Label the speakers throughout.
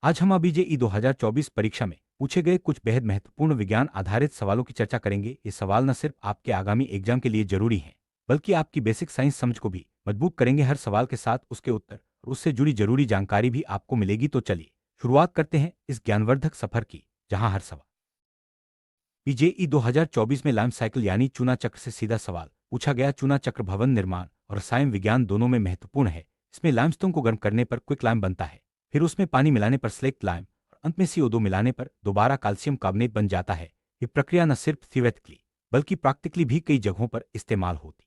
Speaker 1: आज हम अभी जेईई 2024 परीक्षा में पूछे गए कुछ बेहद महत्वपूर्ण विज्ञान आधारित सवालों की चर्चा करेंगे। ये सवाल न सिर्फ आपके आगामी एग्जाम के लिए जरूरी हैं, बल्कि आपकी बेसिक साइंस समझ को भी मजबूत करेंगे। हर सवाल के साथ उसके उत्तर और उससे जुड़ी जरूरी जानकारी भी आपको मिलेगी। तो चलिए शुरुआत करते हैं इस ज्ञानवर्धक सफर की, जहां हर सवाल जेईई 2024 में लाइफ साइकिल यानी चूना चक्र से सीधा सवाल पूछा गया। चूना चक्र भवन निर्माण और रसायन विज्ञान दोनों में महत्वपूर्ण है। इसमें लाइमस्टोन को गर्म करने पर क्विक लाइम बनता है, फिर उसमें पानी मिलाने पर स्लेक्ट लाइम और अंत में CO2 मिलाने पर दोबारा कैल्शियम कार्बोनेट बन जाता है। ये प्रक्रिया न सिर्फ थियोरेटिकली बल्कि प्रैक्टिकली भी कई जगहों पर इस्तेमाल होती।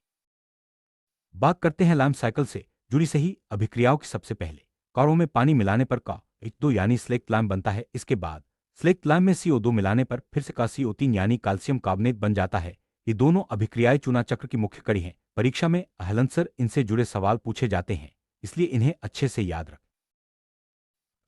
Speaker 1: बात करते हैं लाइम साइकिल से जुड़ी सही अभिक्रियाओं की। सबसे पहले कारों में पानी मिलाने पर का H2 यानी स्लेक्ट लाइम बनता है। इसके बाद स्लेक्ट लाइम में CO2 मिलाने पर फिर से का CO3 यानी कैल्शियम कार्बोनेट बन जाता है। ये दोनों अभिक्रियाएं चूना चक्र की मुख्य कड़ी हैं। परीक्षा में अहलनसर इनसे जुड़े सवाल पूछे जाते हैं, इसलिए इन्हें अच्छे से याद रखें।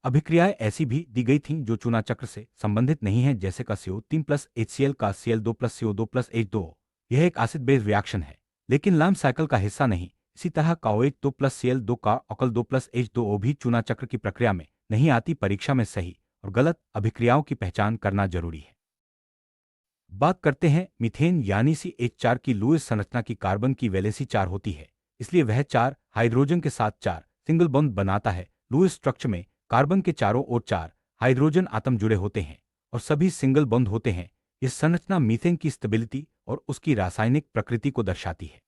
Speaker 1: अभिक्रियाएं ऐसी भी दी गई थीं जो चूना चक्र से संबंधित नहीं है, जैसे का CO3 प्लस HCl का Cl2 plus CO2 plus H2O। यह एक एसिड बेस्ड रिएक्शन है, लेकिन लाइम साइकिल का हिस्सा नहीं। इसी तरह का OH2 प्लस Cl2 का अकल 2 प्लस H2O भी चूना चक्र की प्रक्रिया में नहीं आती। परीक्षा में सही और गलत अभिक्रियाओं की पहचान करना जरूरी है। बात करते हैं मीथेन यानी CH4 की लुईस संरचना की। कार्बन की वैलेंसी 4 होती है, इसलिए वह 4 हाइड्रोजन के साथ 4 सिंगल बॉन्ड बनाता है। लुईस स्ट्रक्चर में कार्बन के चारों ओर 4 हाइड्रोजन आटम जुड़े होते हैं और सभी सिंगल बॉन्ड होते हैं। यह संरचना मीथेन की स्टेबिलिटी और उसकी रासायनिक प्रकृति को दर्शाती है।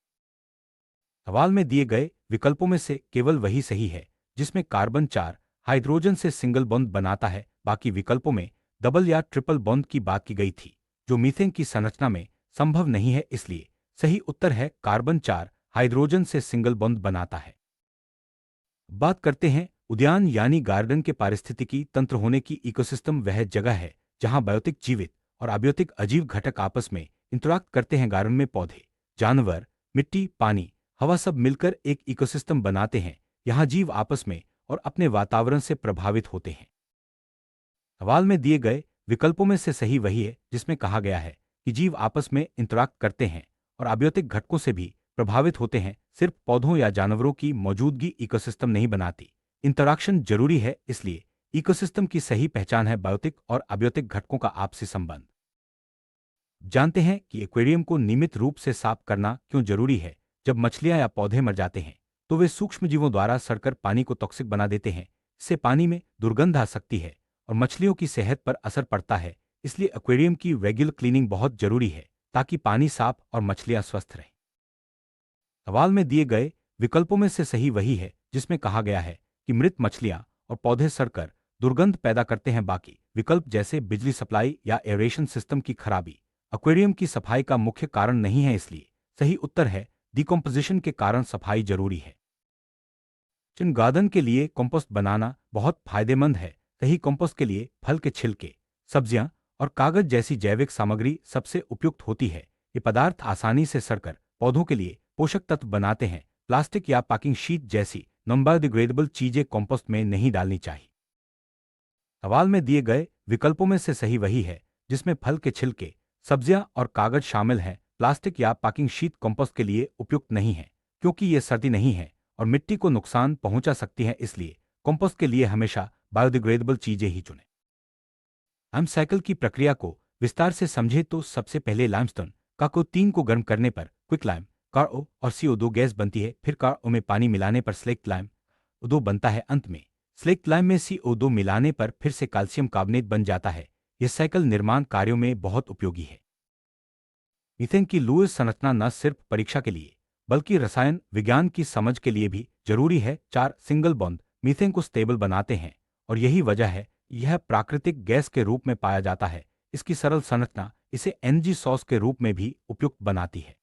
Speaker 1: सवाल में दिए गए विकल्पों में से केवल वही सही है जिसमें कार्बन 4 हाइड्रोजन से सिंगल बॉन्ड बनाता है। बाकी विकल्पों में डबल या ट्रिपल बॉन्ड की बात की गई थी, जो मीथेन की संरचना में संभव नहीं है। इसलिए सही उत्तर है कार्बन 4 हाइड्रोजन से सिंगल बॉन्ड बनाता है। बात करते हैं उद्यान यानी गार्डन के पारिस्थितिकी तंत्र होने की। इकोसिस्टम वह जगह है जहां बायोटिक जीवित और अबायोटिक अजीव घटक आपस में इंटरैक्ट करते हैं। गार्डन में पौधे, जानवर, मिट्टी, पानी, हवा सब मिलकर एक इकोसिस्टम बनाते हैं। यहां जीव आपस में और अपने वातावरण से प्रभावित होते हैं। सवाल में दिए गए विकल्पों में से सही वही है जिसमें कहा गया है कि जीव आपस में इंटरैक्ट करते हैं और अबायोटिक घटकों से भी प्रभावित होते हैं। सिर्फ पौधों या जानवरों की मौजूदगी इकोसिस्टम नहीं बनाती, इंटरैक्शन जरूरी है। इसलिए इकोसिस्टम की सही पहचान है बायोटिक और अबायोटिक घटकों का आपसी संबंध। जानते हैं कि एक्वेरियम को नियमित रूप से साफ करना क्यों जरूरी है। जब मछलियां या पौधे मर जाते हैं तो वे सूक्ष्म जीवों द्वारा सड़कर पानी को टॉक्सिक बना देते हैं। इससे पानी में दुर्गंध आ सकती है और मछलियों की सेहत पर असर पड़ता है। इसलिए एक्वेरियम की रेगुलर क्लीनिंग बहुत जरूरी है ताकि पानी साफ और मछलियां स्वस्थ रहें। सवाल में दिए गए विकल्पों में से सही वही है जिसमें कहा गया है कि मृत मछलियां और पौधे सड़कर दुर्गंध पैदा करते हैं। बाकी विकल्प जैसे बिजली सप्लाई या एरेशन सिस्टम की खराबी एक्वेरियम की सफाई का मुख्य कारण नहीं है। इसलिए सही उत्तर है डिकम्पोजिशन के कारण सफाई जरूरी है। किचन गार्डन के लिए कंपोस्ट बनाना बहुत फायदेमंद है। सही कंपोस्ट के लिए फल के छिलके, सब्जियां और कागज जैसी जैविक सामग्री सबसे उपयुक्त होती है। ये पदार्थ आसानी से सड़कर पौधों के लिए पोषक तत्व बनाते हैं। प्लास्टिक या पैकिंग शीट जैसी नॉन बायोडिग्रेडेबल चीजें कंपोस्ट में नहीं डालनी चाहिए। सवाल में दिए गए विकल्पों में से सही वही है जिसमें फल के छिलके, सब्जियां और कागज शामिल हैं। प्लास्टिक या पैकिंग शीट कंपोस्ट के लिए उपयुक्त नहीं है क्योंकि ये सर्दी नहीं है और मिट्टी को नुकसान पहुंचा सकती है। इसलिए कंपोस्ट के लिए हमेशा बायोडिग्रेडेबल चीजें ही चुनें। लाइम साइकिल की प्रक्रिया को विस्तार से समझे तो सबसे पहले लाइमस्टोन काको-3 को गर्म करने पर क्विक लाइम CaO और CO2 गैस बनती है। फिर CaO में पानी मिलाने पर स्लेक्ट लाइम CO2 बनता है। अंत में स्लेक्ट लाइम में CO2 मिलाने पर फिर से कैल्शियम कार्बोनेट बन जाता है। यह साइकिल निर्माण कार्यों में बहुत उपयोगी है। मीथेन की लुईस संरचना न सिर्फ परीक्षा के लिए बल्कि रसायन विज्ञान की समझ के लिए भी जरूरी है। 4 सिंगल बॉन्ड मीथेन को स्टेबल बनाते हैं और यही वजह है यह प्राकृतिक गैस के रूप में पाया जाता है। इसकी सरल संरचना इसे एनर्जी सोर्स के रूप में भी उपयुक्त बनाती है।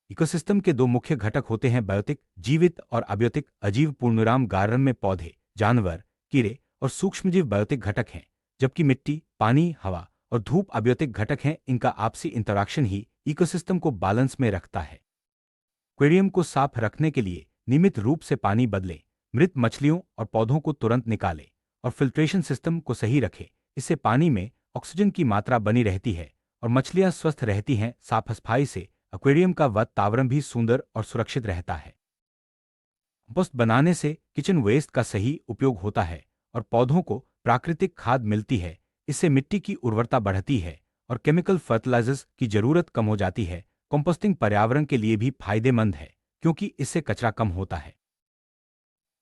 Speaker 1: इकोसिस्टम के दो मुख्य घटक होते हैं बायोटिक जीवित और अबायोटिक अजीव। पूर्णविराम गार्डन में पौधे, जानवर, कीड़े और सूक्ष्मजीव बायोटिक घटक हैं, जबकि मिट्टी, पानी, हवा और धूप अबायोटिक घटक हैं। इनका आपसी इंटरैक्शन ही इकोसिस्टम को बैलेंस में रखता है। एक्वेरियम को साफ रखने के लिए नियमित रूप से पानी बदलें, मृत मछलियों और पौधों को तुरंत निकालें और फिल्ट्रेशन सिस्टम को सही रखें। इससे पानी में ऑक्सीजन की मात्रा बनी रहती है और मछलियां स्वस्थ रहती हैं। साफ सफाई से एक्वेरियम का वातावरण भी सुंदर और सुरक्षित रहता है। कंपोस्ट बनाने से किचन वेस्ट का सही उपयोग होता है और पौधों को प्राकृतिक खाद मिलती है। इससे मिट्टी की उर्वरता बढ़ती है और केमिकल फर्टिलाइजर्स की जरूरत कम हो जाती है। कंपोस्टिंग पर्यावरण के लिए भी फायदेमंद है क्योंकि इससे कचरा कम होता है।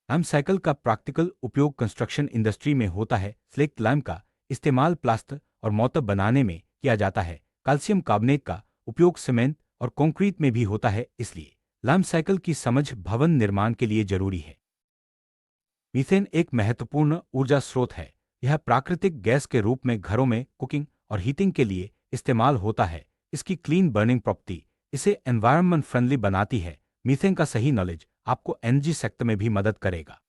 Speaker 1: लाइम साइकिल का प्रैक्टिकल उपयोग कंस्ट्रक्शन इंडस्ट्री में होता है। स्लेक्ट लाइम का इस्तेमाल प्लास्टर और मोर्टार बनाने में किया जाता है। कैल्शियम कार्बोनेट का उपयोग सीमेंट और कंक्रीट में भी होता है। इसलिए लाइम साइकिल की समझ भवन निर्माण के लिए जरूरी है। मीथेन एक महत्वपूर्ण ऊर्जा स्रोत है। यह प्राकृतिक गैस के रूप में घरों में कुकिंग और हीटिंग के लिए इस्तेमाल होता है। इसकी क्लीन बर्निंग प्रॉपर्टी इसे एनवायरनमेंट फ्रेंडली बनाती है। मीथेन का सही नॉलेज आपको एनर्जी सेक्टर में भी मदद करेगा।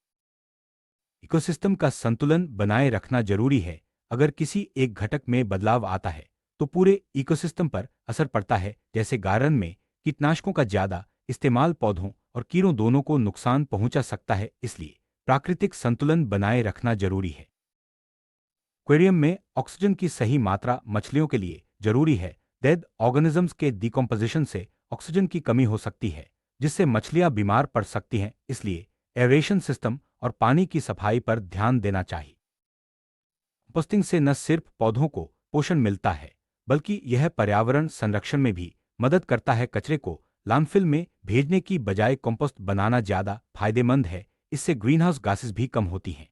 Speaker 1: इकोसिस्टम का संतुलन बनाए रखना जरूरी है। अगर किसी एक घटक में बदलाव आता है तो पूरे इकोसिस्टम पर असर पड़ता है। जैसे गार्डन में कीटनाशकों का ज्यादा इस्तेमाल पौधों और कीड़ों दोनों को नुकसान पहुंचा सकता है। इसलिए प्राकृतिक संतुलन बनाए रखना जरूरी है। एक्वेरियम में ऑक्सीजन की सही मात्रा मछलियों के लिए जरूरी है। डेड ऑर्गेनिजम्स के डिकम्पोजिशन से ऑक्सीजन की कमी हो सकती है जिससे मछलियां बीमार पड़ सकती हैं। इसलिए एरेशन सिस्टम और पानी की सफाई पर ध्यान देना चाहिए। कंपोस्टिंग से न सिर्फ पौधों को पोषण मिलता है बल्कि यह पर्यावरण संरक्षण में भी मदद करता है। कचरे को लैंडफिल में भेजने की बजाय कंपोस्ट बनाना ज्यादा फायदेमंद है। इससे ग्रीनहाउस गैसेस भी कम होती हैं।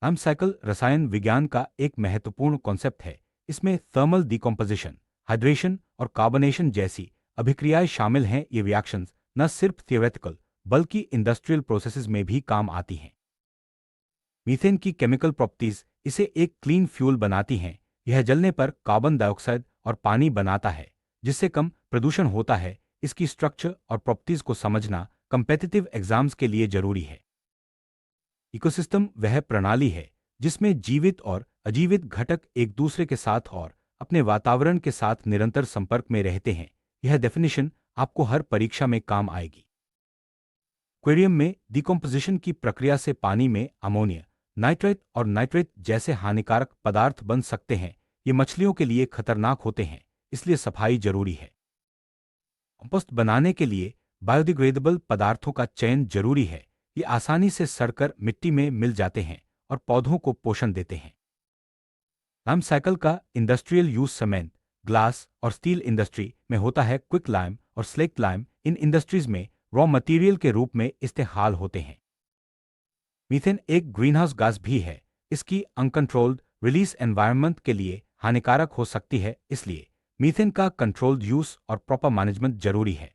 Speaker 1: लाइम साइकिल रसायन विज्ञान का एक महत्वपूर्ण कॉन्सेप्ट है। इसमें थर्मल डिकम्पोजिशन, हाइड्रेशन और कार्बोनेशन जैसी अभिक्रियाएं शामिल हैं। ये रिएक्शंस न सिर्फ थियोरेटिकल बल्कि इंडस्ट्रियल प्रोसेसेस में भी काम आती हैं। मीथेन की केमिकल प्रॉपर्टीज इसे एक क्लीन फ्यूल बनाती हैं। यह जलने पर कार्बन डाइऑक्साइड और पानी बनाता है जिससे कम प्रदूषण होता है। इसकी स्ट्रक्चर और प्रॉपर्टीज को समझना कम्पिटिटिव एग्जाम्स के लिए जरूरी है। इकोसिस्टम वह प्रणाली है जिसमें जीवित और अजीवित घटक एक दूसरे के साथ और अपने वातावरण के साथ निरंतर संपर्क में रहते हैं। यह डेफिनेशन आपको हर परीक्षा में काम आएगी। एक्वेरियम में डिकम्पोजिशन की प्रक्रिया से पानी में अमोनिया, नाइट्रेट और नाइट्रेट जैसे हानिकारक पदार्थ बन सकते हैं। ये मछलियों के लिए खतरनाक होते हैं, इसलिए सफाई जरूरी है। कंपोस्ट बनाने के लिए बायोडिग्रेडेबल पदार्थों का चयन जरूरी है। ये आसानी से सड़कर मिट्टी में मिल जाते हैं और पौधों को पोषण देते हैं। लाइम साइकिल का इंडस्ट्रियल यूज सीमेंट, ग्लास और स्टील इंडस्ट्री में होता है। क्विक लाइम और स्लेक्ट लाइम इन इंडस्ट्रीज में रॉ मटेरियल के रूप में इस्तेमाल होते हैं। मीथेन एक ग्रीनहाउस गैस भी है। इसकी अनकंट्रोल्ड रिलीज एनवायरनमेंट के लिए हानिकारक हो सकती है। इसलिए मीथेन का कंट्रोल्ड यूज और प्रॉपर मैनेजमेंट जरूरी है।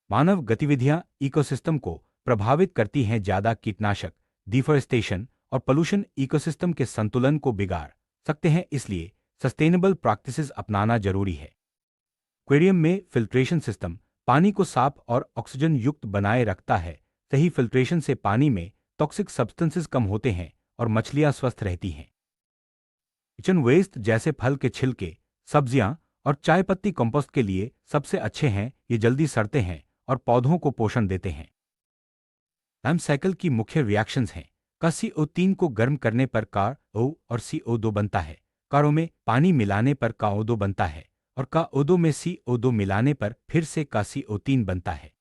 Speaker 1: मानव गतिविधियां इकोसिस्टम को प्रभावित करती हैं। ज्यादा कीटनाशक, डिफॉरेस्टेशन और पोल्यूशन इकोसिस्टम के संतुलन को बिगाड़ सकते हैं। इसलिए सस्टेनेबल प्रैक्टिसेस अपनाना जरूरी है। एक्वेरियम में फिल्ट्रेशन सिस्टम पानी को साफ और ऑक्सीजन युक्त बनाए रखता है। सही फिल्ट्रेशन से पानी में टॉक्सिक सब्सटेंसेस कम होते हैं और मछलियां स्वस्थ रहती हैं। किचन वेस्ट जैसे फल के छिलके, सब्जियां और चाय पत्ती कंपोस्ट के लिए सबसे अच्छे हैं। ये जल्दी सड़ते हैं और पौधों को पोषण देते हैं। लाइम साइकिल की मुख्य रिएक्शंस हैं। का CO3 को गर्म करने पर का और CO2 बनता है। कारों में पानी मिलाने पर का O2 बनता है और का O2 में CO2 मिलाने पर फिर से का CO3 बनता है।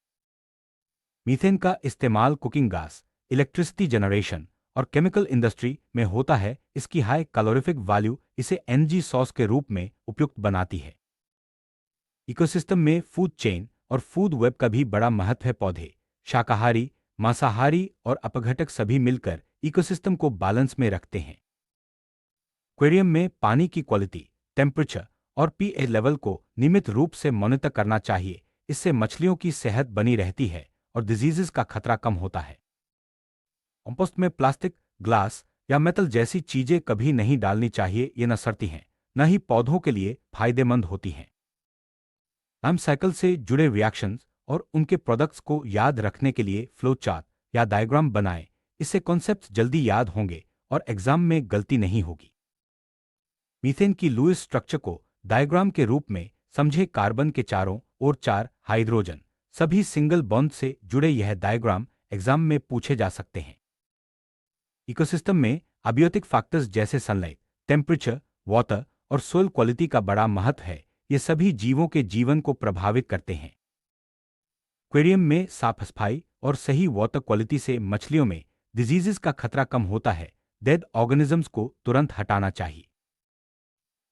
Speaker 1: मीथेन का इस्तेमाल कुकिंग गैस, इलेक्ट्रिसिटी जनरेशन और केमिकल इंडस्ट्री में होता है। इसकी हाई कैलोरीफिक वैल्यू इसे एनर्जी सोर्स के रूप में उपयुक्त बनाती है। इकोसिस्टम में फूड चेन और फूड वेब का भी बड़ा महत्व है। पौधे, शाकाहारी, मांसाहारी और अपघटक सभी मिलकर इकोसिस्टम को बैलेंस में रखते हैं। एक्वेरियम में पानी की क्वालिटी, टेम्परेचर और pH लेवल को नियमित रूप से मॉनिटर करना चाहिए। इससे मछलियों की सेहत बनी रहती है और डिजीजेस का खतरा कम होता है। कंपोस्ट में प्लास्टिक, ग्लास या मेटल जैसी चीजें कभी नहीं डालनी चाहिए। ये न सड़ती हैं न ही पौधों के लिए फायदेमंद होती हैं। लाइम साइकिल से जुड़े रिएक्शंस और उनके प्रोडक्ट्स को याद रखने के लिए फ्लो चार्ट या डायग्राम बनाएं। इससे कॉन्सेप्ट्स जल्दी याद होंगे और एग्जाम में गलती नहीं होगी। मीथेन की लुईस स्ट्रक्चर को डायग्राम के रूप में समझे। कार्बन के चारों ओर 4 हाइड्रोजन, सभी सिंगल बॉन्ड से जुड़े। यह डायग्राम एग्जाम में पूछे जा सकते हैं। इकोसिस्टम में अबियोटिक फैक्टर्स जैसे सनलाइट, टेम्परेचर, वाटर और सोइल क्वालिटी का बड़ा महत्व है। ये सभी जीवों के जीवन को प्रभावित करते हैं। एक्वेरियम में साफ सफाई और सही वाटर क्वालिटी से मछलियों में डिजीजेस का खतरा कम होता है। डेड ऑर्गेनिजम्स को तुरंत हटाना चाहिए।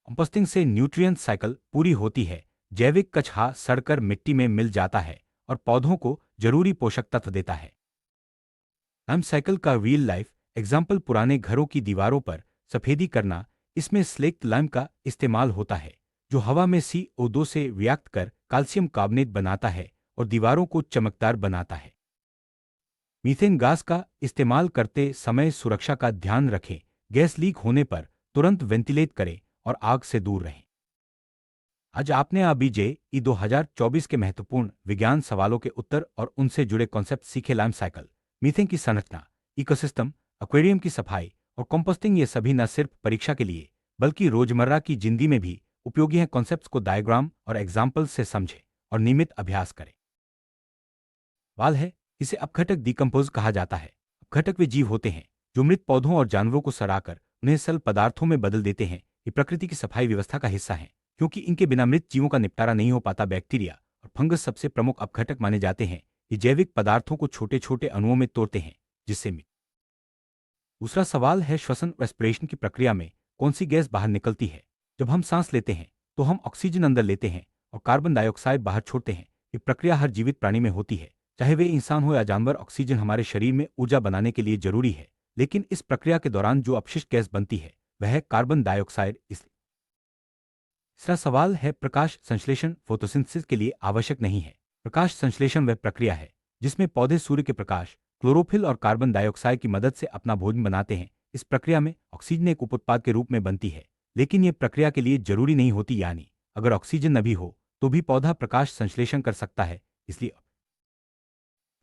Speaker 1: कंपोस्टिंग से न्यूट्रिएंट साइकिल पूरी होती है। जैविक कचरा सड़कर मिट्टी में मिल जाता है और पौधों को जरूरी पोषक तत्व देता है। लाइम साइकिल का रियल लाइफ एग्जाम्पल पुराने घरों की दीवारों पर सफेदी करना। इसमें स्लेक्ट लाइम का इस्तेमाल होता है जो हवा में CO2 से रिएक्ट कर कैल्शियम कार्बोनेट बनाता है और दीवारों को चमकदार बनाता है। मीथेन गैस का इस्तेमाल करते समय सुरक्षा का ध्यान रखें। गैस लीक होने पर तुरंत वेंटिलेट करें और आग से दूर रहें। आज आपने ABJE 2024 के महत्वपूर्ण विज्ञान सवालों के उत्तर और उनसे जुड़े कॉन्सेप्ट सीखे। लाइम साइकिल, मीथेन की संरचना, इकोसिस्टम, एक्वेरियम की सफाई और कंपोस्टिंग, ये सभी न सिर्फ परीक्षा के लिए बल्कि रोजमर्रा की जिंदगी में भी उपयोगी हैं। कॉन्सेप्ट्स को डायग्राम और एग्जाम्पल से समझें और नियमित अभ्यास करें। सवाल है, इसे अपघटक डिकम्पोज कहा जाता है। अपघटक वे जीव होते हैं जो मृत पौधों और जानवरों को सड़ाकर उन्हें सरल पदार्थों में बदल देते हैं। ये प्रकृति की सफाई व्यवस्था का हिस्सा है क्योंकि इनके बिना मृत जीवों का निपटारा नहीं हो पाता। बैक्टीरिया और फंगस सबसे प्रमुख अपघटक माने जाते हैं। ये जैविक पदार्थों को छोटे छोटे अणुओं में तोड़ते हैं जिससे मृत। दूसरा सवाल है, श्वसन रेस्पिरेशन की प्रक्रिया में कौन सी गैस बाहर निकलती है। जब हम सांस लेते हैं तो हम ऑक्सीजन अंदर लेते हैं और कार्बन डाइऑक्साइड बाहर छोड़ते हैं। ये प्रक्रिया हर जीवित प्राणी में होती है, चाहे वे इंसान हो या जानवर। ऑक्सीजन हमारे शरीर में ऊर्जा बनाने के लिए जरूरी है, लेकिन इस प्रक्रिया के दौरान जो अपशिष्ट गैस बनती है वह है कार्बन डाइऑक्साइड। इसलिए तीसरा सवाल है, प्रकाश संश्लेषण फोटोसिंथेसिस के लिए आवश्यक नहीं है। प्रकाश संश्लेषण वह प्रक्रिया है जिसमें पौधे सूर्य के प्रकाश, क्लोरोफिल और कार्बन डाइऑक्साइड की मदद से अपना भोजन बनाते हैं। इस प्रक्रिया में ऑक्सीजन एक उपउत्पाद के रूप में बनती है, लेकिन यह प्रक्रिया के लिए जरूरी नहीं होती। यानी अगर ऑक्सीजन न भी हो तो भी पौधा प्रकाश संश्लेषण कर सकता है। इसलिए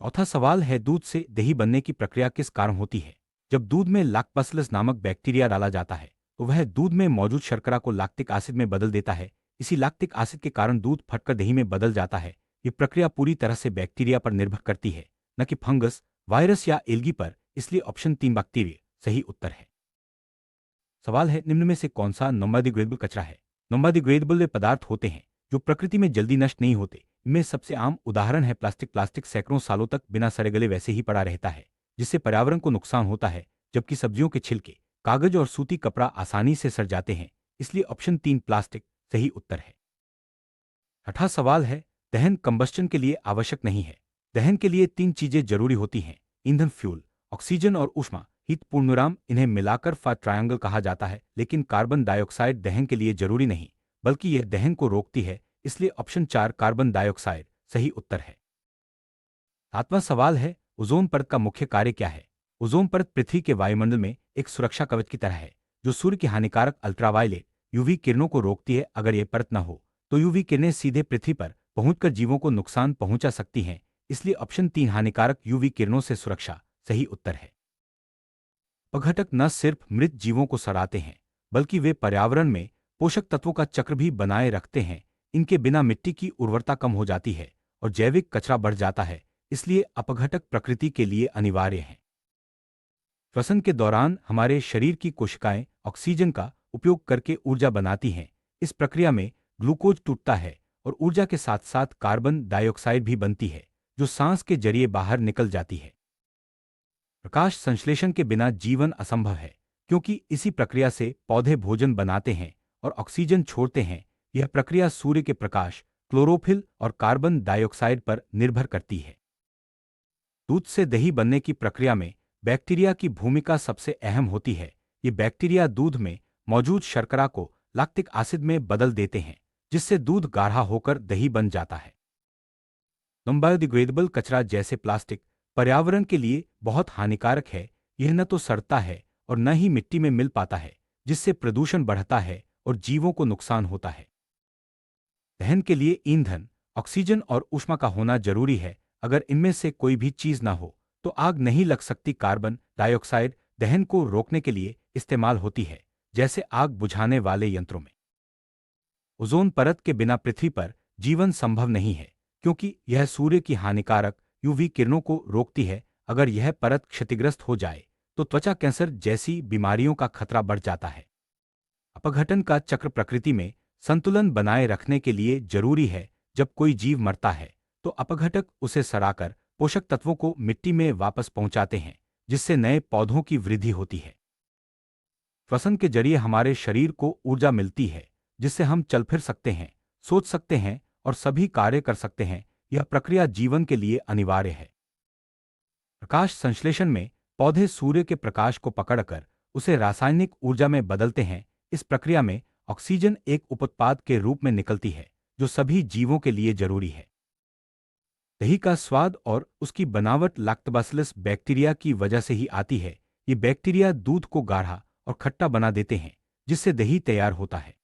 Speaker 1: चौथा सवाल है, दूध से दही बनने की प्रक्रिया किस कारण होती है। जब दूध में लैक्टोबैसिलस नामक बैक्टीरिया डाला जाता है तो वह दूध में मौजूद शर्करा को लैक्टिक एसिड में बदल देता है। इसी लैक्टिक एसिड के कारण दूध फटकर दही में बदल जाता है। ये प्रक्रिया पूरी तरह से बैक्टीरिया पर निर्भर करती है, न कि फंगस, वायरस या एल्गी पर। इसलिए ऑप्शन 3 बैक्टीरिया सही उत्तर है। सवाल है, निम्न में से कौन सा नॉन बायोडिग्रेडेबल कचरा है। नॉन बायोडिग्रेडेबल वे पदार्थ होते हैं जो प्रकृति में जल्दी नष्ट नहीं होते। इनमें सबसे आम उदाहरण है प्लास्टिक। प्लास्टिक सैकड़ों सालों तक बिना सड़े गले वैसे ही पड़ा रहता है, जिससे पर्यावरण को नुकसान होता है। जबकि सब्जियों के छिलके, कागज और सूती कपड़ा आसानी से सड़ जाते हैं। इसलिए ऑप्शन 3 प्लास्टिक सही उत्तर है। छठा सवाल है, दहन कंबस्टन के लिए आवश्यक नहीं है। दहन के लिए 3 चीजें जरूरी होती हैं, ईंधन फ्यूल, ऑक्सीजन और ऊष्मा हीट। पूर्णविराम, इन्हें मिलाकर फायर ट्रायंगल कहा जाता है। लेकिन कार्बन डाइऑक्साइड दहन के लिए जरूरी नहीं, बल्कि यह दहन को रोकती है। इसलिए ऑप्शन 4 कार्बन डाइऑक्साइड सही उत्तर है। सातवां सवाल है, ओजोन परत का मुख्य कार्य क्या है। ओजोन परत पृथ्वी के वायुमंडल में एक सुरक्षा कवच की तरह है जो सूर्य की हानिकारक अल्ट्रावायलेट यूवी किरणों को रोकती है। अगर यह परत न हो तो यूवी किरणें सीधे पृथ्वी पर पहुंचकर जीवों को नुकसान पहुंचा सकती हैं। इसलिए ऑप्शन 3 हानिकारक यूवी किरणों से सुरक्षा सही उत्तर है। अपघटक न सिर्फ मृत जीवों को सड़ाते हैं, बल्कि वे पर्यावरण में पोषक तत्वों का चक्र भी बनाए रखते हैं। इनके बिना मिट्टी की उर्वरता कम हो जाती है और जैविक कचरा बढ़ जाता है। इसलिए अपघटक प्रकृति के लिए अनिवार्य हैं। श्वसन के दौरान हमारे शरीर की कोशिकाएं ऑक्सीजन का उपयोग करके ऊर्जा बनाती हैं। इस प्रक्रिया में ग्लूकोज टूटता है और ऊर्जा के साथ साथ कार्बन डाइऑक्साइड भी बनती है, जो सांस के जरिए बाहर निकल जाती है। प्रकाश संश्लेषण के बिना जीवन असंभव है, क्योंकि इसी प्रक्रिया से पौधे भोजन बनाते हैं और ऑक्सीजन छोड़ते हैं। यह प्रक्रिया सूर्य के प्रकाश, क्लोरोफिल और कार्बन डाइऑक्साइड पर निर्भर करती है। दूध से दही बनने की प्रक्रिया में बैक्टीरिया की भूमिका सबसे अहम होती है। ये बैक्टीरिया दूध में मौजूद शर्करा को लैक्टिक एसिड में बदल देते हैं, जिससे दूध गाढ़ा होकर दही बन जाता है। नॉन बायोडिग्रेडेबल कचरा जैसे प्लास्टिक पर्यावरण के लिए बहुत हानिकारक है। यह न तो सड़ता है और न ही मिट्टी में मिल पाता है, जिससे प्रदूषण बढ़ता है और जीवों को नुकसान होता है। दहन के लिए ईंधन, ऑक्सीजन और ऊष्मा का होना जरूरी है। अगर इनमें से कोई भी चीज ना हो तो आग नहीं लग सकती। कार्बन डाइऑक्साइड दहन को रोकने के लिए इस्तेमाल होती है, जैसे आग बुझाने वाले यंत्रों में। ओजोन परत के बिना पृथ्वी पर जीवन संभव नहीं है, क्योंकि यह सूर्य की हानिकारक यूवी किरणों को रोकती है। अगर यह परत क्षतिग्रस्त हो जाए तो त्वचा कैंसर जैसी बीमारियों का खतरा बढ़ जाता है। अपघटन का चक्र प्रकृति में संतुलन बनाए रखने के लिए जरूरी है। जब कोई जीव मरता है तो अपघटक उसे सड़ाकर पोषक तत्वों को मिट्टी में वापस पहुंचाते हैं, जिससे नए पौधों की वृद्धि होती है। श्वसन के जरिए हमारे शरीर को ऊर्जा मिलती है, जिससे हम चल फिर सकते हैं, सोच सकते हैं और सभी कार्य कर सकते हैं। यह प्रक्रिया जीवन के लिए अनिवार्य है। प्रकाश संश्लेषण में पौधे सूर्य के प्रकाश को पकड़कर उसे रासायनिक ऊर्जा में बदलते हैं। इस प्रक्रिया में ऑक्सीजन एक उपउत्पाद के रूप में निकलती है, जो सभी जीवों के लिए जरूरी है। दही का स्वाद और उसकी बनावट लैक्टोबैसिलस बैक्टीरिया की वजह से ही आती है। ये बैक्टीरिया दूध को गाढ़ा और खट्टा बना देते हैं, जिससे दही तैयार होता है।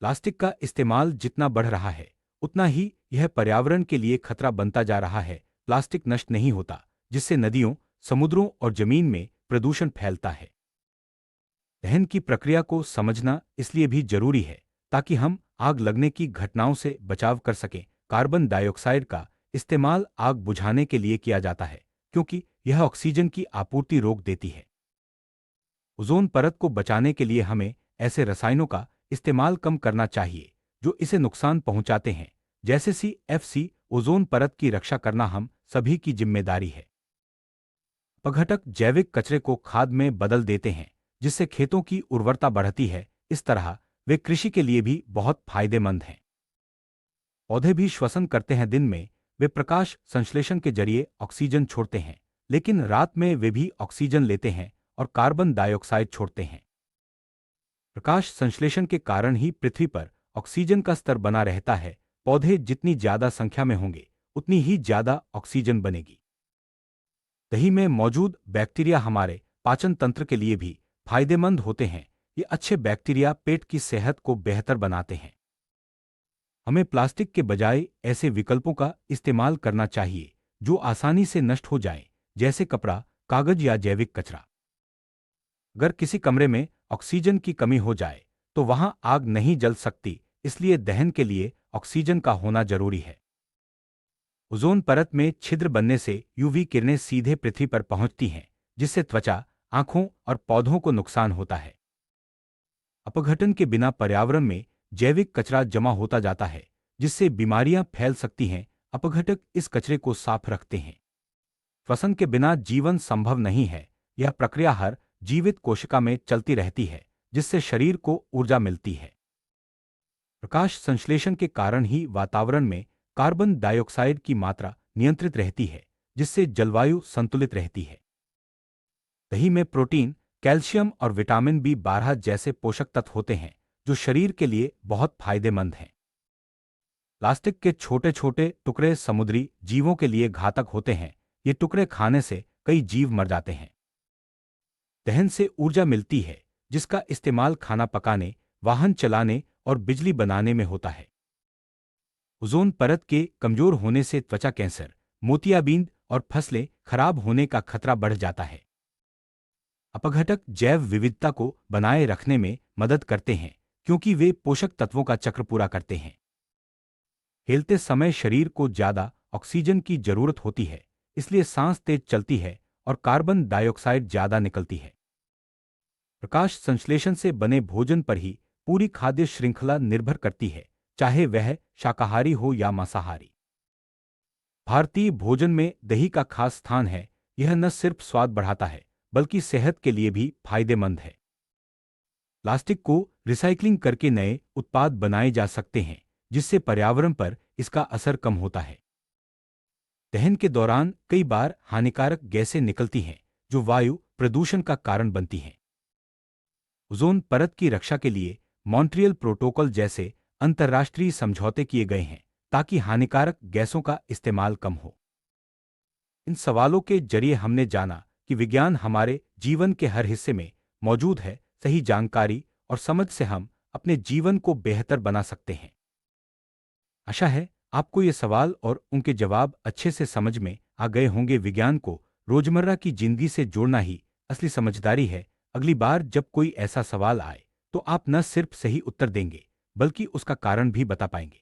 Speaker 1: प्लास्टिक का इस्तेमाल जितना बढ़ रहा है, उतना ही यह पर्यावरण के लिए खतरा बनता जा रहा है। प्लास्टिक नष्ट नहीं होता, जिससे नदियों, समुद्रों और जमीन में प्रदूषण फैलता है। दहन की प्रक्रिया को समझना इसलिए भी जरूरी है ताकि हम आग लगने की घटनाओं से बचाव कर सकें। कार्बन डाइऑक्साइड का इस्तेमाल आग बुझाने के लिए किया जाता है, क्योंकि यह ऑक्सीजन की आपूर्ति रोक देती है। ओजोन परत को बचाने के लिए हमें ऐसे रसायनों का इस्तेमाल कम करना चाहिए जो इसे नुकसान पहुंचाते हैं, जैसे CFC। ओजोन परत की रक्षा करना हम सभी की जिम्मेदारी है। अपघटक जैविक कचरे को खाद में बदल देते हैं, जिससे खेतों की उर्वरता बढ़ती है। इस तरह वे कृषि के लिए भी बहुत फायदेमंद हैं। पौधे भी श्वसन करते हैं। दिन में वे प्रकाश संश्लेषण के जरिए ऑक्सीजन छोड़ते हैं, लेकिन रात में वे भी ऑक्सीजन लेते हैं और कार्बन डाइऑक्साइड छोड़ते हैं। प्रकाश संश्लेषण के कारण ही पृथ्वी पर ऑक्सीजन का स्तर बना रहता है। पौधे जितनी ज्यादा संख्या में होंगे, उतनी ही ज्यादा ऑक्सीजन बनेगी। दही में मौजूद बैक्टीरिया हमारे पाचन तंत्र के लिए भी फायदेमंद होते हैं। ये अच्छे बैक्टीरिया पेट की सेहत को बेहतर बनाते हैं। हमें प्लास्टिक के बजाय ऐसे विकल्पों का इस्तेमाल करना चाहिए जो आसानी से नष्ट हो जाएं, जैसे कपड़ा, कागज या जैविक कचरा। अगर किसी कमरे में ऑक्सीजन की कमी हो जाए तो वहां आग नहीं जल सकती, इसलिए दहन के लिए ऑक्सीजन का होना जरूरी है। ओजोन परत में छिद्र बनने से UV किरणें सीधे पृथ्वी पर पहुंचती हैं, जिससे त्वचा, आंखों और पौधों को नुकसान होता है। अपघटन के बिना पर्यावरण में जैविक कचरा जमा होता जाता है, जिससे बीमारियां फैल सकती हैं। अपघटक इस कचरे को साफ रखते हैं। श्वसन के बिना जीवन संभव नहीं है। यह प्रक्रिया हर जीवित कोशिका में चलती रहती है, जिससे शरीर को ऊर्जा मिलती है। प्रकाश संश्लेषण के कारण ही वातावरण में कार्बन डाइऑक्साइड की मात्रा नियंत्रित रहती है, जिससे जलवायु संतुलित रहती है। दही में प्रोटीन, कैल्शियम और विटामिन B12 जैसे पोषक तत्व होते हैं, जो शरीर के लिए बहुत फायदेमंद हैं। प्लास्टिक के छोटे छोटे टुकड़े समुद्री जीवों के लिए घातक होते हैं। ये टुकड़े खाने से कई जीव मर जाते हैं। दहन से ऊर्जा मिलती है, जिसका इस्तेमाल खाना पकाने, वाहन चलाने और बिजली बनाने में होता है। ओजोन परत के कमजोर होने से त्वचा कैंसर, मोतियाबिंद और फसलें खराब होने का खतरा बढ़ जाता है। अपघटक जैव विविधता को बनाए रखने में मदद करते हैं, क्योंकि वे पोषक तत्वों का चक्र पूरा करते हैं। हिलते समय शरीर को ज्यादा ऑक्सीजन की जरूरत होती है, इसलिए सांस तेज चलती है और कार्बन डाइऑक्साइड ज्यादा निकलती है। प्रकाश संश्लेषण से बने भोजन पर ही पूरी खाद्य श्रृंखला निर्भर करती है, चाहे वह शाकाहारी हो या मांसाहारी। भारतीय भोजन में दही का खास स्थान है। यह न सिर्फ स्वाद बढ़ाता है, बल्कि सेहत के लिए भी फायदेमंद है। प्लास्टिक को रिसाइक्लिंग करके नए उत्पाद बनाए जा सकते हैं, जिससे पर्यावरण पर इसका असर कम होता है। दहन के दौरान कई बार हानिकारक गैसें निकलती हैं, जो वायु प्रदूषण का कारण बनती हैं। ओजोन परत की रक्षा के लिए मॉन्ट्रियल प्रोटोकॉल जैसे अंतर्राष्ट्रीय समझौते किए गए हैं, ताकि हानिकारक गैसों का इस्तेमाल कम हो। इन सवालों के जरिए हमने जाना कि विज्ञान हमारे जीवन के हर हिस्से में मौजूद है। सही जानकारी और समझ से हम अपने जीवन को बेहतर बना सकते हैं। आशा है आपको ये सवाल और उनके जवाब अच्छे से समझ में आ गए होंगे। विज्ञान को रोजमर्रा की जिंदगी से जोड़ना ही असली समझदारी है। अगली बार जब कोई ऐसा सवाल आए तो आप न सिर्फ सही उत्तर देंगे, बल्कि उसका कारण भी बता पाएंगे।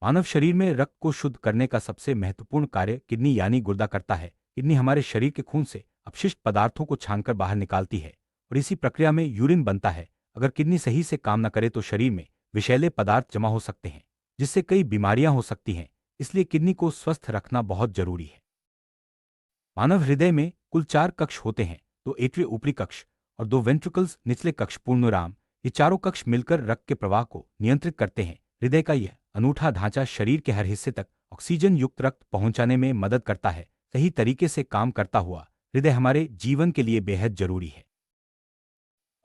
Speaker 1: मानव शरीर में रक्त को शुद्ध करने का सबसे महत्वपूर्ण कार्य किडनी यानी गुर्दा करता है। किडनी हमारे शरीर के खून से अपशिष्ट पदार्थों को छानकर बाहर निकालती है और इसी प्रक्रिया में यूरिन बनता है। अगर किडनी सही से काम न करे तो शरीर में विषैले पदार्थ जमा हो सकते हैं, जिससे कई बीमारियां हो सकती हैं। इसलिए किडनी को स्वस्थ रखना बहुत जरूरी है। मानव हृदय में कुल 4 कक्ष होते हैं, 2 एट्रिया ऊपरी कक्ष और 2 वेंट्रिकल्स निचले कक्ष पूर्णविराम। ये चारों कक्ष मिलकर रक्त के प्रवाह को नियंत्रित करते हैं। हृदय का यह अनूठा ढांचा शरीर के हर हिस्से तक ऑक्सीजन युक्त रक्त पहुंचाने में मदद करता है। सही तरीके से काम करता हुआ हृदय हमारे जीवन के लिए बेहद जरूरी है।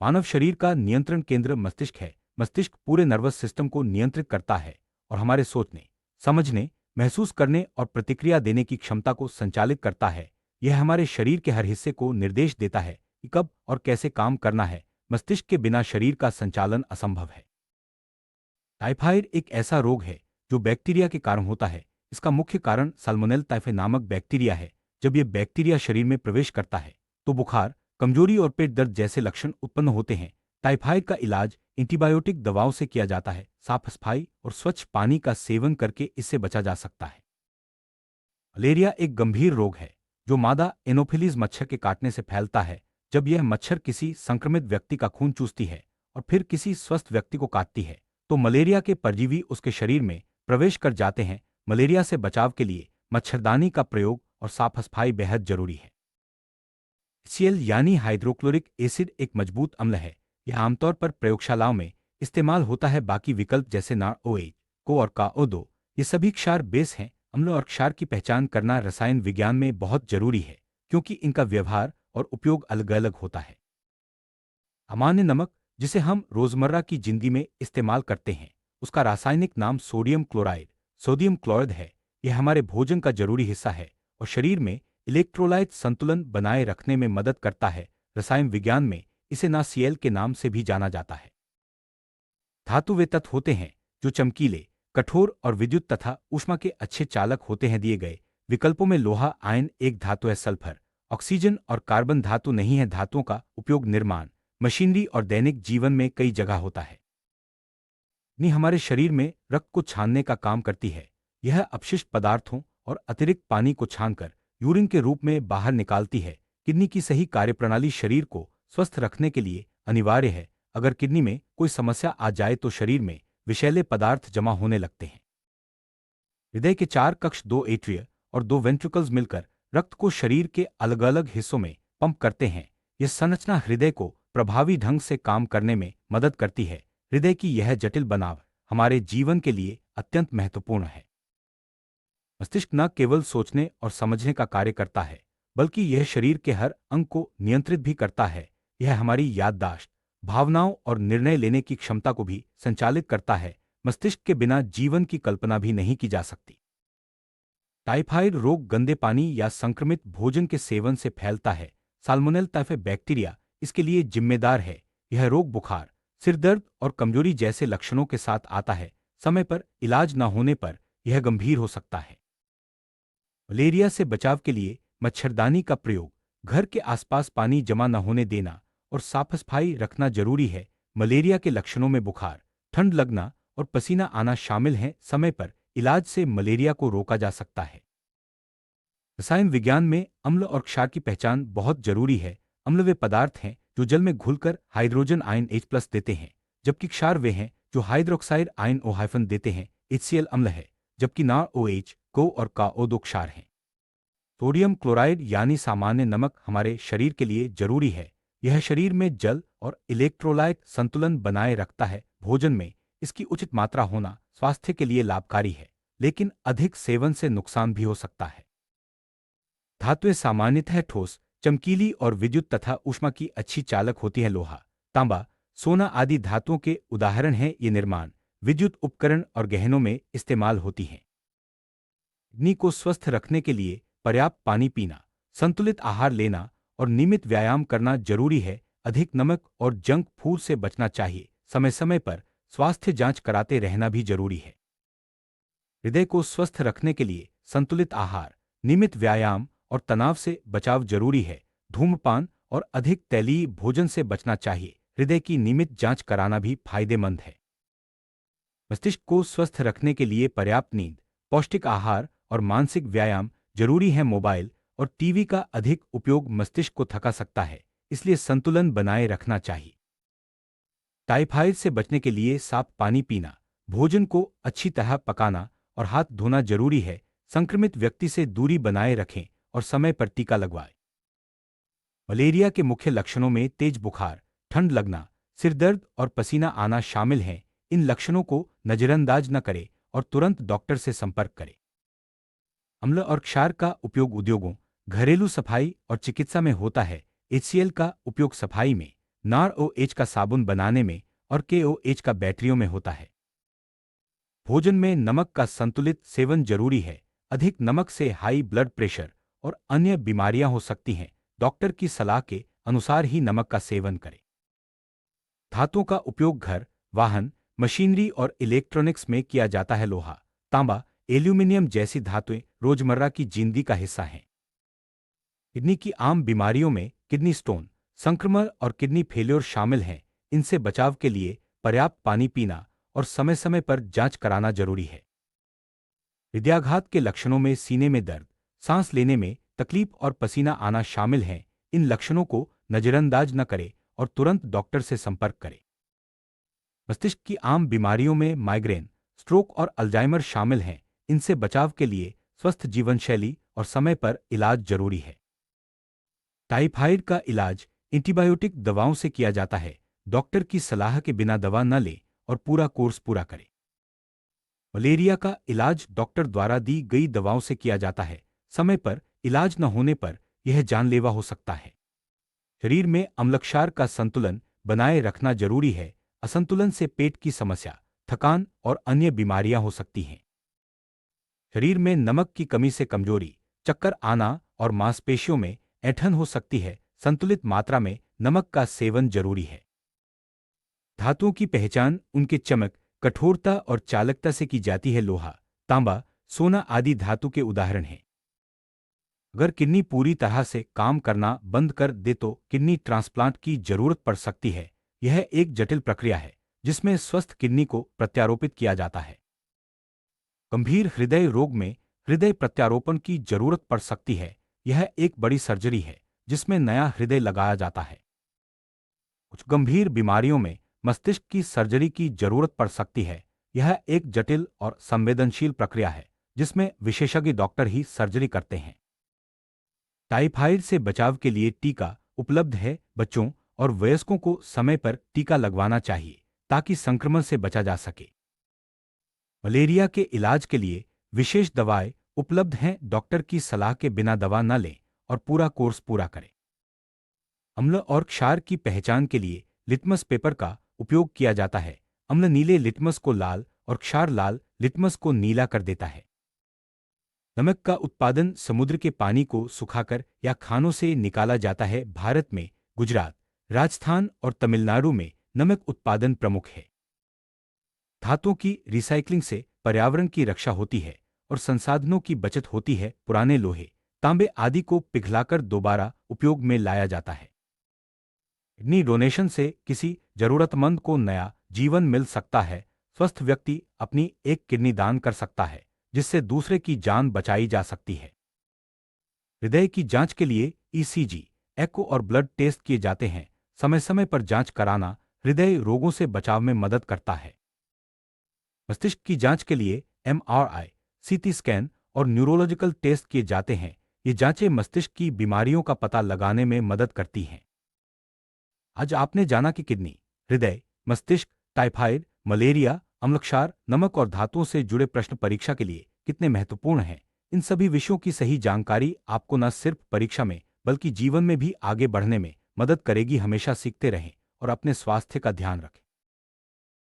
Speaker 1: मानव शरीर का नियंत्रण केंद्र मस्तिष्क है। मस्तिष्क पूरे नर्वस सिस्टम को नियंत्रित करता है और हमारे सोचने, समझने, महसूस करने और प्रतिक्रिया देने की क्षमता को संचालित करता है। यह हमारे शरीर के हर हिस्से को निर्देश देता है कि कब और कैसे काम करना है। मस्तिष्क के बिना शरीर का संचालन असंभव है। टाइफाइड एक ऐसा रोग है जो बैक्टीरिया के कारण होता है। इसका मुख्य कारण साल्मोनेल टाइफे नामक बैक्टीरिया है। जब यह बैक्टीरिया शरीर में प्रवेश करता है तो बुखार, कमजोरी और पेट दर्द जैसे लक्षण उत्पन्न होते हैं। टाइफाइड का इलाज एंटीबायोटिक दवाओं से किया जाता है। साफ सफाई और स्वच्छ पानी का सेवन करके इससे बचा जा सकता है। मलेरिया एक गंभीर रोग है जो मादा एनोफिलीज मच्छर के काटने से फैलता है। जब यह मच्छर किसी संक्रमित व्यक्ति का खून चूसती है और फिर किसी स्वस्थ व्यक्ति को काटती है तो मलेरिया के परजीवी उसके शरीर में प्रवेश कर जाते हैं। मलेरिया से बचाव के लिए मच्छरदानी का प्रयोग और साफ सफाई बेहद जरूरी है। HCl यानी हाइड्रोक्लोरिक एसिड एक मजबूत अम्ल है। यह आमतौर पर प्रयोगशालाओं में इस्तेमाल होता है। बाकी विकल्प जैसे NaOH, को और KO2 ये सभी क्षार बेस हैं। अम्ल और क्षार की पहचान करना रसायन विज्ञान में बहुत जरूरी है क्योंकि इनका व्यवहार और उपयोग अलग अलग होता है। सामान्य नमक जिसे हम रोजमर्रा की जिंदगी में इस्तेमाल करते हैं उसका रासायनिक नाम सोडियम क्लोराइड, सोडियम क्लोराइड है। यह हमारे भोजन का जरूरी हिस्सा है और शरीर में इलेक्ट्रोलाइट संतुलन बनाए रखने में मदद करता है। रसायन विज्ञान में इसे NaCl के नाम से भी जाना जाता है। धातु वे तत्व होते हैं जो चमकीले, कठोर और विद्युत तथा ऊष्मा के अच्छे चालक होते हैं। दिए गए विकल्पों में लोहा आयन एक धातु है। सल्फर, ऑक्सीजन और कार्बन धातु नहीं है। धातुओं का उपयोग निर्माण, मशीनरी और दैनिक जीवन में कई जगह होता है। अग्नि हमारे शरीर में रक्त को छानने का काम करती है। यह अपशिष्ट पदार्थों और अतिरिक्त पानी को छानकर यूरिन के रूप में बाहर निकालती है। किडनी की सही कार्यप्रणाली शरीर को स्वस्थ रखने के लिए अनिवार्य है। अगर किडनी में कोई समस्या आ जाए तो शरीर में विषैले पदार्थ जमा होने लगते हैं। हृदय के 4 कक्ष, 2 एट्रिया और 2 वेंट्रिकल्स मिलकर रक्त को शरीर के अलग अलग हिस्सों में पंप करते हैं। यह संरचना हृदय को प्रभावी ढंग से काम करने में मदद करती है। हृदय की यह जटिल बनाव हमारे जीवन के लिए अत्यंत महत्वपूर्ण है। मस्तिष्क न केवल सोचने और समझने का कार्य करता है बल्कि यह शरीर के हर अंग को नियंत्रित भी करता है। यह हमारी याददाश्त, भावनाओं और निर्णय लेने की क्षमता को भी संचालित करता है। मस्तिष्क के बिना जीवन की कल्पना भी नहीं की जा सकती। टाइफाइड रोग गंदे पानी या संक्रमित भोजन के सेवन से फैलता है। साल्मोनेल टाइफे बैक्टीरिया इसके लिए जिम्मेदार है। यह रोग बुखार, सिरदर्द और कमजोरी जैसे लक्षणों के साथ आता है। समय पर इलाज न होने पर यह गंभीर हो सकता है। मलेरिया से बचाव के लिए मच्छरदानी का प्रयोग, घर के आसपास पानी जमा न होने देना और साफ सफाई रखना जरूरी है। मलेरिया के लक्षणों में बुखार, ठंड लगना और पसीना आना शामिल हैं। समय पर इलाज से मलेरिया को रोका जा सकता है। रसायन विज्ञान में अम्ल और क्षार की पहचान बहुत जरूरी है। अम्ल वे पदार्थ हैं जो जल में घुलकर हाइड्रोजन आयन H+ देते हैं, जबकि क्षार वे हैं जो हाइड्रोक्साइड आयन O- देते हैं। HCl अम्ल है, जबकि NaOH, को और KO2 क्षार हैं। सोडियम क्लोराइड यानी सामान्य नमक हमारे शरीर के लिए जरूरी है। यह शरीर में जल और इलेक्ट्रोलाइट संतुलन बनाए रखता है। भोजन में इसकी उचित मात्रा होना स्वास्थ्य के लिए लाभकारी है, लेकिन अधिक सेवन से नुकसान भी हो सकता है। धातुएं सामान्यतः ठोस, चमकीली और विद्युत तथा ऊष्मा की अच्छी चालक होती है। लोहा, तांबा, सोना आदि धातुओं के उदाहरण हैं। ये निर्माण, विद्युत उपकरण और गहनों में इस्तेमाल होती हैं। किडनी को स्वस्थ रखने के लिए पर्याप्त पानी पीना, संतुलित आहार लेना और नियमित व्यायाम करना जरूरी है। अधिक नमक और जंक फूड से बचना चाहिए। समय समय पर स्वास्थ्य जांच कराते रहना भी जरूरी है। हृदय को स्वस्थ रखने के लिए संतुलित आहार, नियमित व्यायाम और तनाव से बचाव जरूरी है। धूम्रपान और अधिक तैलीय भोजन से बचना चाहिए। हृदय की नियमित जांच कराना भी फायदेमंद है। मस्तिष्क को स्वस्थ रखने के लिए पर्याप्त नींद, पौष्टिक आहार और मानसिक व्यायाम जरूरी है। मोबाइल और टीवी का अधिक उपयोग मस्तिष्क को थका सकता है, इसलिए संतुलन बनाए रखना चाहिए। टाइफाइड से बचने के लिए साफ पानी पीना, भोजन को अच्छी तरह पकाना और हाथ धोना जरूरी है। संक्रमित व्यक्ति से दूरी बनाए रखें और समय पर टीका लगवाएं। मलेरिया के मुख्य लक्षणों में तेज बुखार, ठंड लगना, सिर दर्द और पसीना आना शामिल हैं। इन लक्षणों को नजरअंदाज न करें और तुरंत डॉक्टर से संपर्क करें। अम्ल और क्षार का उपयोग उद्योगों, घरेलू सफाई और चिकित्सा में होता है। HCl का उपयोग सफाई में, NaOH का साबुन बनाने में और KOH का बैटरियों में होता है। भोजन में नमक का संतुलित सेवन जरूरी है। अधिक नमक से हाई ब्लड प्रेशर और अन्य बीमारियां हो सकती हैं। डॉक्टर की सलाह के अनुसार ही नमक का सेवन करें। धातुओं का उपयोग घर, वाहन, मशीनरी और इलेक्ट्रॉनिक्स में किया जाता है। लोहा, तांबा, एल्यूमिनियम जैसी धातुएं रोजमर्रा की जिंदगी का हिस्सा हैं। किडनी की आम बीमारियों में किडनी स्टोन, संक्रमण और किडनी फेल्योर शामिल हैं। इनसे बचाव के लिए पर्याप्त पानी पीना और समय समय पर जांच कराना जरूरी है। हृदयाघात के लक्षणों में सीने में दर्द, सांस लेने में तकलीफ और पसीना आना शामिल हैं। इन लक्षणों को नजरअंदाज न करें और तुरंत डॉक्टर से संपर्क करें। मस्तिष्क की आम बीमारियों में माइग्रेन, स्ट्रोक और अल्जाइमर शामिल हैं। इनसे बचाव के लिए स्वस्थ जीवन शैली और समय पर इलाज जरूरी है। टाइफाइड का इलाज एंटीबायोटिक दवाओं से किया जाता है। डॉक्टर की सलाह के बिना दवा न लें और पूरा कोर्स पूरा करें। मलेरिया का इलाज डॉक्टर द्वारा दी गई दवाओं से किया जाता है। समय पर इलाज न होने पर यह जानलेवा हो सकता है। शरीर में अम्लक्षार का संतुलन बनाए रखना जरूरी है। असंतुलन से पेट की समस्या, थकान और अन्य बीमारियां हो सकती हैं। शरीर में नमक की कमी से कमजोरी, चक्कर आना और मांसपेशियों में ऐंठन हो सकती है। संतुलित मात्रा में नमक का सेवन जरूरी है। धातुओं की पहचान उनके चमक, कठोरता और चालकता से की जाती है। लोहा, तांबा, सोना आदि धातु के उदाहरण हैं। अगर किडनी पूरी तरह से काम करना बंद कर दे तो किडनी ट्रांसप्लांट की जरूरत पड़ सकती है। यह एक जटिल प्रक्रिया है जिसमें स्वस्थ किडनी को प्रत्यारोपित किया जाता है। गंभीर हृदय रोग में हृदय प्रत्यारोपण की जरूरत पड़ सकती है। यह एक बड़ी सर्जरी है जिसमें नया हृदय लगाया जाता है। कुछ गंभीर बीमारियों में मस्तिष्क की सर्जरी की जरूरत पड़ सकती है। यह एक जटिल और संवेदनशील प्रक्रिया है जिसमें विशेषज्ञ डॉक्टर ही सर्जरी करते हैं। टाइफाइड से बचाव के लिए टीका उपलब्ध है। बच्चों और वयस्कों को समय पर टीका लगवाना चाहिए ताकि संक्रमण से बचा जा सके। मलेरिया के इलाज के लिए विशेष दवाएं उपलब्ध हैं। डॉक्टर की सलाह के बिना दवा न लें और पूरा कोर्स पूरा करें। अम्ल और क्षार की पहचान के लिए लिटमस पेपर का उपयोग किया जाता है। अम्ल नीले लिटमस को लाल और क्षार लाल लिटमस को नीला कर देता है। नमक का उत्पादन समुद्र के पानी को सुखाकर या खानों से निकाला जाता है। भारत में गुजरात, राजस्थान और तमिलनाडु में नमक उत्पादन प्रमुख है। धातुओं की रिसाइक्लिंग से पर्यावरण की रक्षा होती है और संसाधनों की बचत होती है। पुराने लोहे, तांबे आदि को पिघलाकर दोबारा उपयोग में लाया जाता है। किडनी डोनेशन से किसी जरूरतमंद को नया जीवन मिल सकता है। स्वस्थ व्यक्ति अपनी एक किडनी दान कर सकता है जिससे दूसरे की जान बचाई जा सकती है। हृदय की जांच के लिए ECG, एको और ब्लड टेस्ट किए जाते हैं। समय समय पर जांच कराना हृदय रोगों से बचाव में मदद करता है। मस्तिष्क की जांच के लिए MRI, CT स्कैन और न्यूरोलॉजिकल टेस्ट किए जाते हैं। ये जांचें मस्तिष्क की बीमारियों का पता लगाने में मदद करती हैं। आज आपने जाना कि किडनी, हृदय, मस्तिष्क, टाइफाइड, मलेरिया, अम्लक्षार, नमक और धातुओं से जुड़े प्रश्न परीक्षा के लिए कितने महत्वपूर्ण हैं। इन सभी विषयों की सही जानकारी आपको न सिर्फ परीक्षा में बल्कि जीवन में भी आगे बढ़ने में मदद करेगी। हमेशा सीखते रहें और अपने स्वास्थ्य का ध्यान रखें।